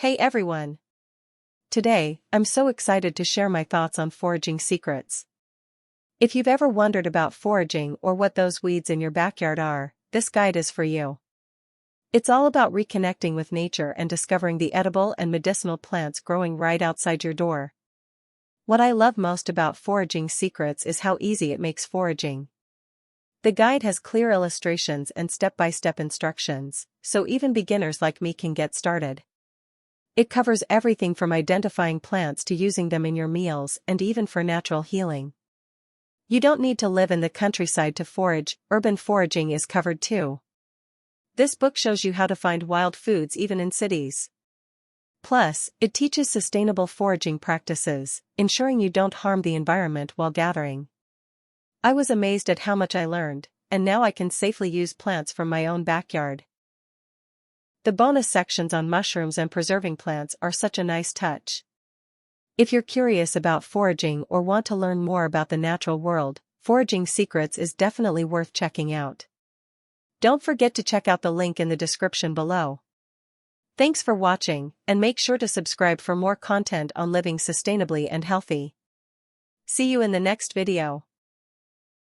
Hey everyone! Today, I'm so excited to share my thoughts on foraging secrets. If you've ever wondered about foraging or what those weeds in your backyard are, this guide is for you. It's all about reconnecting with nature and discovering the edible and medicinal plants growing right outside your door. What I love most about Foraging Secrets is how easy it makes foraging. The guide has clear illustrations and step-by-step instructions, so even beginners like me can get started. It covers everything from identifying plants to using them in your meals and even for natural healing. You don't need to live in the countryside to forage, urban foraging is covered too. This book shows you how to find wild foods even in cities. Plus, it teaches sustainable foraging practices, ensuring you don't harm the environment while gathering. I was amazed at how much I learned, and now I can safely use plants from my own backyard. The bonus sections on mushrooms and preserving plants are such a nice touch. If you're curious about foraging or want to learn more about the natural world, Foraging Secrets is definitely worth checking out. Don't forget to check out the link in the description below. Thanks for watching, and make sure to subscribe for more content on living sustainably and healthy. See you in the next video.